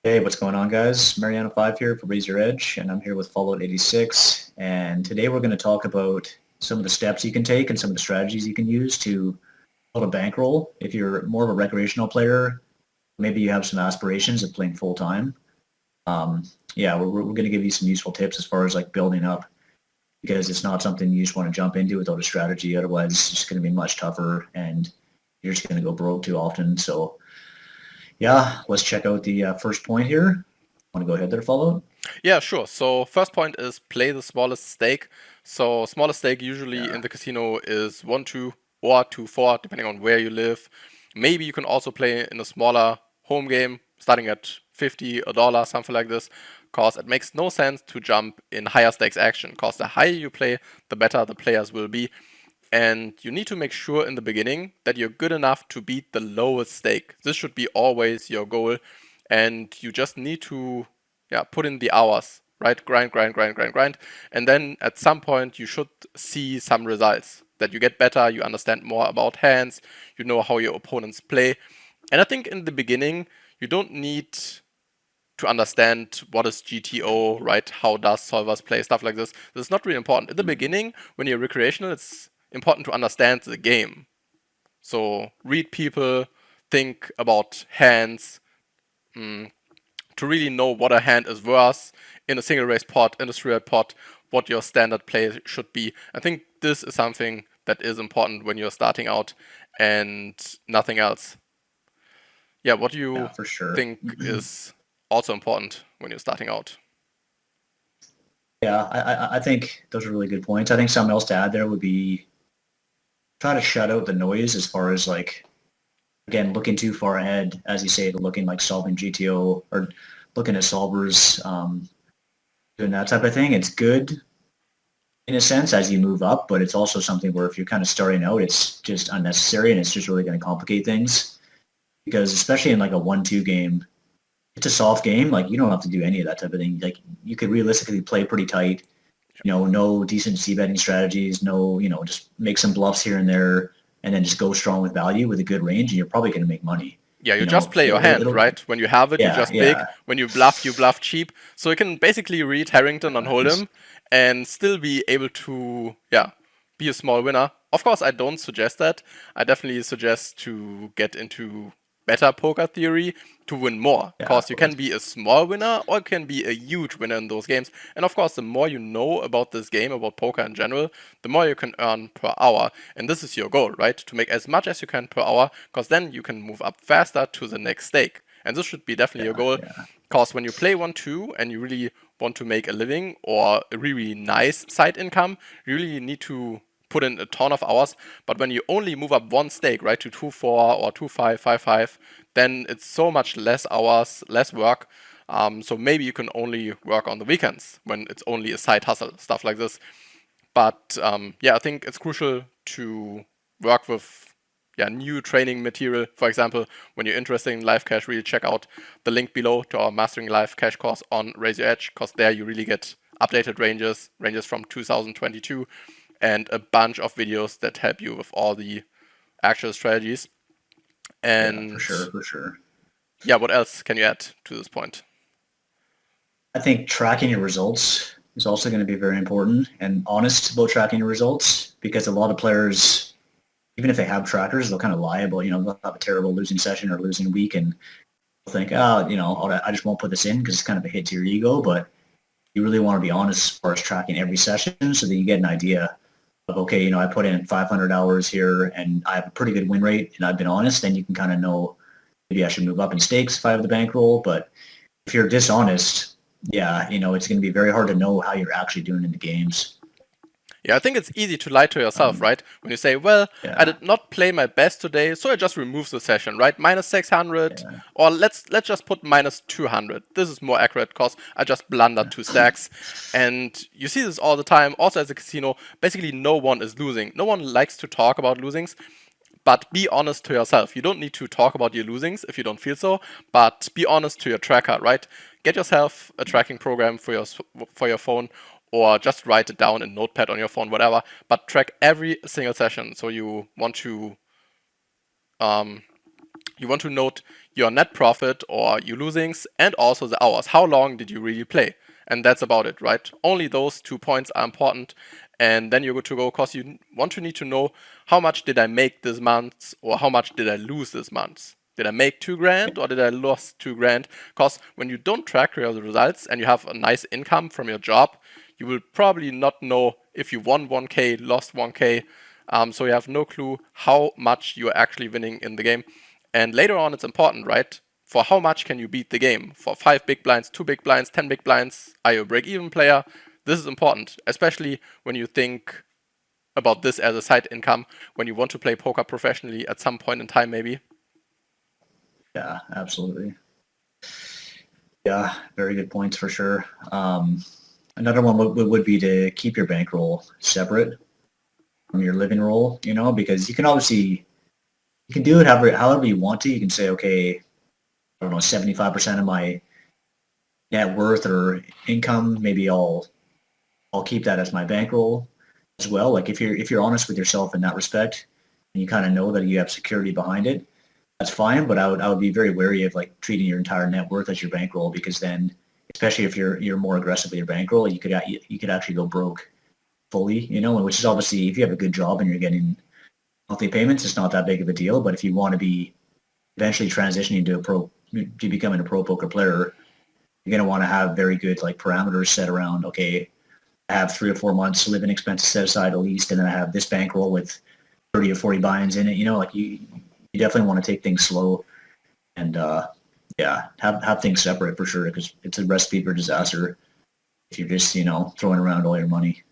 Hey, what's going on, guys? Mariano5 here for Raise Your Edge, and I'm here with Fallout 86. And today we're going to talk about some of the steps you can take and some of the strategies you can use to build a bankroll. If you're more of a recreational player, maybe you have some aspirations of playing full time. Um, yeah, we're going to give you some useful tips as far as like building up, because it's not something you just want to jump into without a strategy. Otherwise, it's just going to be much tougher, and you're just going to go broke too often. So yeah, let's check out the first point here. Want to go ahead there, Fallout? Yeah, sure. So first point is play the smallest stake. So smallest stake usually Yeah. in the casino is 1, 2, or 2, 4, depending on where you live. Maybe you can also play in a smaller home game, starting at 50, a dollar, something like this. Cause it makes no sense to jump in higher stakes action. Cause the higher you play, the better the players will be. And you need to make sure in the beginning that you're good enough to beat the lowest stake. This should be always your goal. And you just need to put in the hours, right? Grind, grind, grind, grind, grind. And then at some point you should see some results. That you get better, you understand more about hands, you know how your opponents play. And I think in the beginning, you don't need to understand what is GTO, right? How does solvers play, stuff like this. This is not really important. In the beginning, when you're recreational, it's important to understand the game. So read people, think about hands, mm, to really know what a hand is worth in a single race pot, in a three-red pot, what your standard play should be. I think this is something that is important when you're starting out and nothing else. Yeah, what do Yeah, you for sure. think is also important when you're starting out? Yeah, I think those are really good points. I think something else to add there would be try to shut out the noise as far as like, again, looking too far ahead, as you say, to looking like solving GTO or looking at solvers, doing that type of thing. It's good in a sense as you move up, but it's also something where if you're kind of starting out, it's just unnecessary and it's just really going to complicate things. Because especially in like a 1-2 game, it's a soft game. Like you don't have to do any of that type of thing. Like you could realistically play pretty tight, no decent C betting strategies, no, just make some bluffs here and there, and then just go strong with value with a good range, and you're probably going to make money. Yeah, you just play your hand, It'll, right? When you have it, you yeah, just big. yeah, When you bluff cheap. So you can basically read Harrington on Hold'em and still be able to, be a small winner. Of course, I don't suggest that. I definitely suggest to get into better poker theory to win more. yeah, of Because you can course. be a small winner or you can be a huge winner in those games. And of course, the more you know about this game, about poker in general, the more you can earn per hour. And this is your goal, right? To make as much as you can per hour, because then you can move up faster to the next stake. And this should be definitely your Yeah, goal, yeah, because when you play 1-2 and you really want to make a living or a really nice side income, you really need to put in a ton of hours. But when you only move up one stake, right, to 2-4 or 2-5, 5-5, then it's so much less hours, less work. So maybe you can only work on the weekends when it's only a side hustle, stuff like this. But I think it's crucial to work with new training material. For example, when you're interested in live cash, really check out the link below to our Mastering Live Cash course on Raise Your Edge, because there you really get updated ranges from 2022, and a bunch of videos that help you with all the actual strategies. yeah, for And sure, for sure. yeah, what else can you add to this point? I think tracking your results is also going to be very important and honest about tracking your results because a lot of players, even if they have trackers, they'll kind of lie about, they'll have a terrible losing session or losing week and think, I just won't put this in because it's kind of a hit to your ego. But you really want to be honest as far as tracking every session so that you get an idea of, okay, I put in 500 hours here and I have a pretty good win rate and I've been honest, then you can kind of know maybe I should move up in stakes if I have the bankroll. But if you're dishonest, yeah, it's going to be very hard to know how you're actually doing in the games. Yeah, I think it's easy to lie to yourself, Um, right? When you say, well, I yeah, did not play my best today, so I just remove the session, right? Minus 600, yeah, or let's just put minus 200. This is more accurate because I just blundered two stacks. And you see this all the time, also as a casino. Basically, no one is losing. No one likes to talk about losings, but be honest to yourself. You don't need to talk about your losings if you don't feel so, but be honest to your tracker, right? Get yourself a tracking program for your phone, or just write it down in Notepad on your phone, whatever. But track every single session. So um, you want to note your net profit or your losings, and also the hours. How long did you really play? And that's about it, right? Only those 2 points are important, and then you're good to go, because you need to know how much did I make this month, or how much did I lose this month. Did I make 2 grand or did I lose 2 grand? Because when you don't track your results and you have a nice income from your job, you will probably not know if you won 1k, lost 1k. So you have no clue how much you're actually winning in the game. And later on, it's important, right? For how much can you beat the game? For 5 big blinds, 2 big blinds, 10 big blinds? Are you a break-even player? This is important, especially when you think about this as a side income, when you want to play poker professionally at some point in time, maybe. Yeah, absolutely. Yeah, very good points for sure. Another one would be to keep your bankroll separate from your living roll, because you can obviously, you can do it however you want to. You can say, okay, I don't know, 75% of my net worth or income, maybe I'll keep that as my bankroll as well. Like if you're honest with yourself in that respect, and you kind of know that you have security behind it, that's fine. But I would be very wary of like treating your entire net worth as your bankroll, because then, especially if you're more aggressive with your bankroll, you could actually go broke fully, and which is obviously, if you have a good job and you're getting monthly payments, it's not that big of a deal. But if you want to be eventually transitioning to becoming a pro poker player, you're going to want to have very good like parameters set around, okay, I have 3 or 4 months living expenses set aside at least, and then I have this bankroll with 30 or 40 buy-ins in it. Like you definitely want to take things slow and yeah, have things separate for sure, because it's a recipe for disaster if you're just throwing around all your money.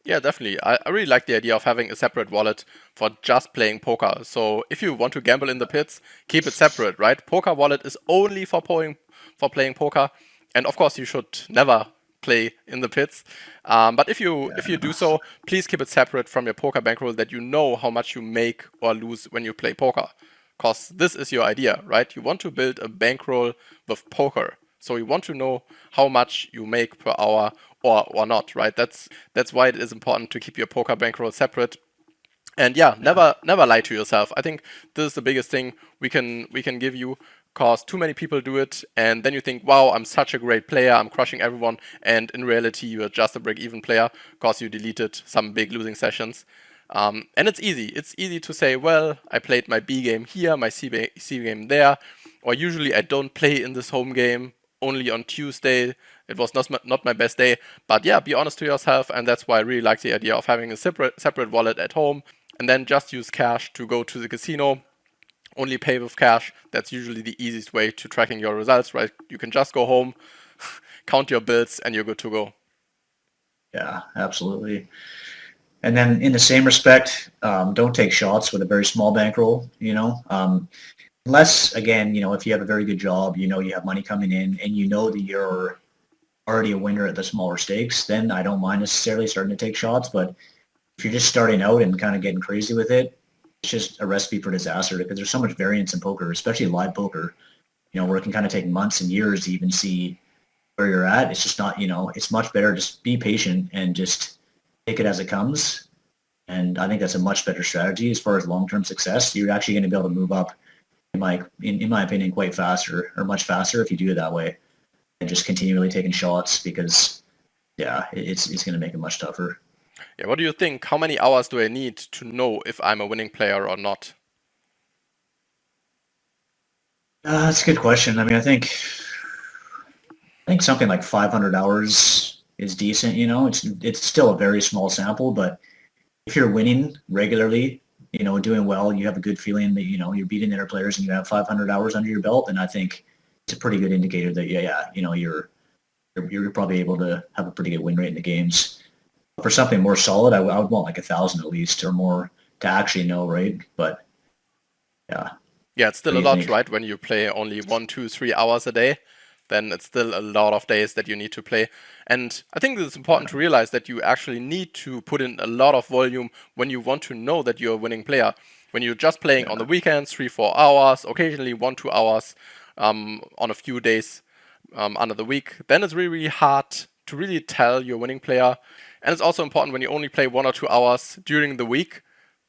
Yeah, definitely. I really like the idea of having a separate wallet for just playing poker. So if you want to gamble in the pits, keep it separate, right? Poker wallet is only for playing poker, and of course you should never play in the pits. But if you do so, please keep it separate from your poker bankroll, that you know how much you make or lose when you play poker. Because this is your idea, right? You want to build a bankroll with poker. So you want to know how much you make per hour or not, right? That's why it is important to keep your poker bankroll separate. And yeah, never lie to yourself. I think this is the biggest thing we can give you, cause too many people do it, and then you think, wow, I'm such a great player, I'm crushing everyone, and in reality you're just a break-even player cause you deleted some big losing sessions. And it's easy. It's easy to say, well, I played my B game here, my C game there, or usually I don't play in this home game, only on Tuesday. It was not my best day. But yeah, be honest to yourself, and that's why I really like the idea of having a separate wallet at home, and then just use cash to go to the casino. Only pay with cash. That's usually the easiest way to tracking your results, right? You can just go home, count your bills, and you're good to go. Yeah, absolutely. And then in the same respect, don't take shots with a very small bankroll, unless, again, if you have a very good job, you have money coming in, and you know that you're already a winner at the smaller stakes, then I don't mind necessarily starting to take shots. But if you're just starting out and kind of getting crazy with it, it's just a recipe for disaster, because there's so much variance in poker, especially live poker, where it can kind of take months and years to even see where you're at. It's just not, it's much better just be patient and just take it as it comes. And I think that's a much better strategy as far as long-term success. You're actually going to be able to move up, in my opinion, quite faster, or much faster, if you do it that way, and just continually taking shots, because yeah, it's going to make it much tougher. Yeah, what do you think? How many hours do I need to know if I'm a winning player or not? That's a good question. I mean, I think something like 500 hours is decent. It's still a very small sample, but if you're winning regularly, doing well, you have a good feeling that you're beating the other players, and you have 500 hours under your belt, then I think it's a pretty good indicator that you're probably able to have a pretty good win rate in the games. For something more solid, I would want like 1,000 at least or more to actually know, right? But yeah, Yeah, it's what still do a you lot, think? right? When you play only 1, 2, 3 hours a day, then it's still a lot of days that you need to play. And I think it's important to realize that you actually need to put in a lot of volume when you want to know that you're a winning player. When you're just playing on the weekends, 3, 4 hours, occasionally 1, 2 hours on a few days under the week, then it's really, really hard to really tell you're a winning player. And it's also important when you only play 1 or 2 hours during the week,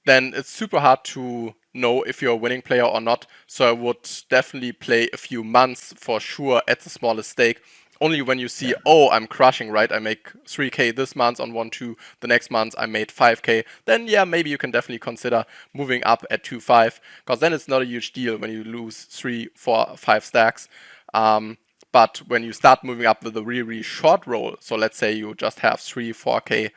then it's super hard to know if you're a winning player or not. So I would definitely play a few months for sure at the smallest stake. Only when you see, oh, I'm crushing, right? I make 3K this month on 1-2, the next month I made 5K, then yeah, maybe you can definitely consider moving up at 2-5, because then it's not a huge deal when you lose 3, 4, 5 stacks. But when you start moving up with a really, really short roll, so let's say you just have 3, 4K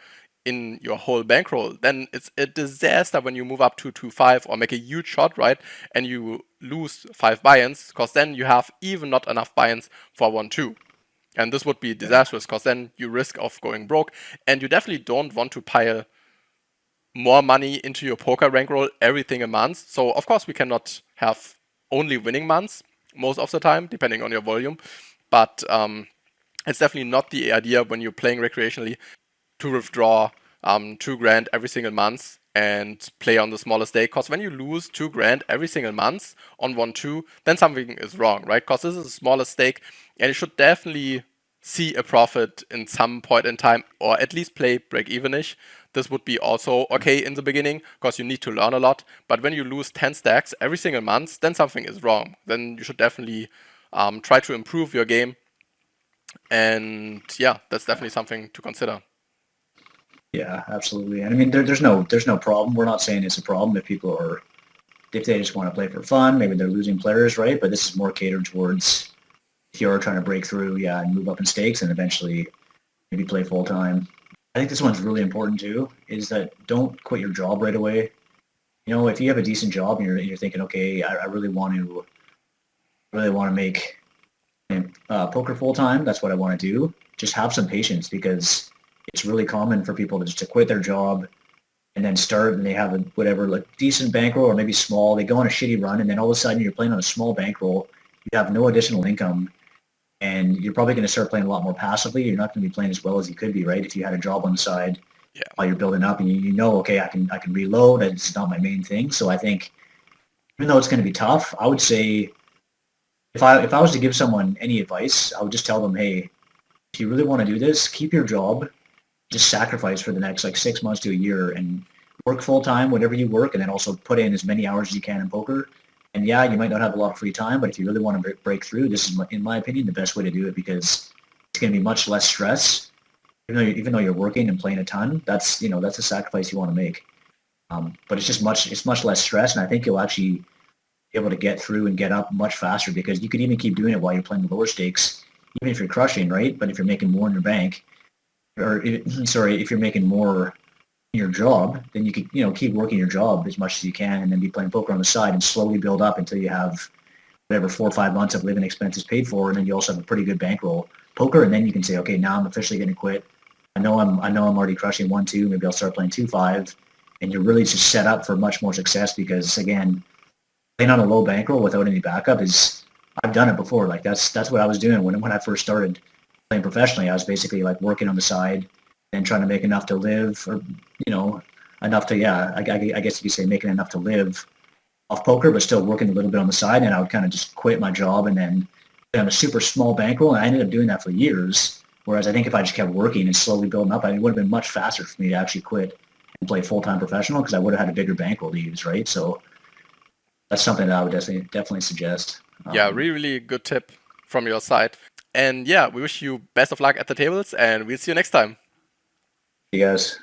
in your whole bankroll, then it's a disaster when you move up to 2-5 or make a huge shot, right? And you lose 5 buy-ins, because then you have even not enough buy-ins for 1-2. And this would be disastrous, because then you risk of going broke, and you definitely don't want to pile more money into your poker bankroll everything a month. So of course we cannot have only winning months most of the time, depending on your volume. But it's definitely not the idea when you're playing recreationally to withdraw 2 grand every single month and play on the smaller stake. Because when you lose 2 grand every single month on 1-2, then something is wrong, right? Because this is a smaller stake, and you should definitely see a profit in some point in time, or at least play break-even-ish. This would be also okay in the beginning, because you need to learn a lot. But when you lose 10 stacks every single month, then something is wrong. Then you should definitely try to improve your game. And yeah, that's definitely something to consider. Yeah, absolutely. And I mean, there's no problem. We're not saying it's a problem if they just want to play for fun. Maybe they're losing players, right? But this is more catered towards if you're trying to break through, yeah, and move up in stakes and eventually maybe play full time. I think this one's really important too. Is that don't quit your job right away. You know, if you have a decent job and you're thinking, okay, I really want to make poker full time. That's what I want to do. Just have some patience, because it's really common for people to just to quit their job and then start, and they have a whatever, like decent bankroll or maybe small. They go on a shitty run, and then all of a sudden you're playing on a small bankroll. You have no additional income, and you're probably going to start playing a lot more passively. You're not going to be playing as well as you could be, right? If you had a job on the side Yeah. while you're building up, and you know, okay, I can reload. And it's not my main thing. So I think even though it's going to be tough, I would say if I was to give someone any advice, I would just tell them, hey, if you really want to do this, keep your job, just sacrifice for the next like 6 months to a year and work full time, whatever you work, and then also put in as many hours as you can in poker. And yeah, you might not have a lot of free time, but if you really want to break through, this is, in my opinion, the best way to do it, because it's going to be much less stress. Even though you're working and playing a ton, that's a sacrifice you want to make. But it's much less stress, and I think you'll actually be able to get through and get up much faster, because you could even keep doing it while you're playing the lower stakes, even if you're crushing, right? But if you're making more in your bank, if you're making more in your job, then you could, keep working your job as much as you can, and then be playing poker on the side and slowly build up until you have whatever 4 or 5 months of living expenses paid for, and then you also have a pretty good bankroll poker, and then you can say, okay, now I'm officially going to quit. I know I'm already crushing 1-2. Maybe I'll start playing 2-5, and you're really just set up for much more success, because again, playing on a low bankroll without any backup is, I've done it before. Like that's what I was doing when I first started playing professionally. I was basically like working on the side and trying to make enough to live, or enough to, yeah, I guess you could say making enough to live off poker, but still working a little bit on the side. And I would kind of just quit my job and then on a super small bankroll, and I ended up doing that for years. Whereas I think if I just kept working and slowly building up, it would have been much faster for me to actually quit and play full-time professional, because I would have had a bigger bankroll to use, right? So that's something that I would definitely suggest. Yeah, really, really good tip from your side. And yeah, we wish you best of luck at the tables, and we'll see you next time. You guys.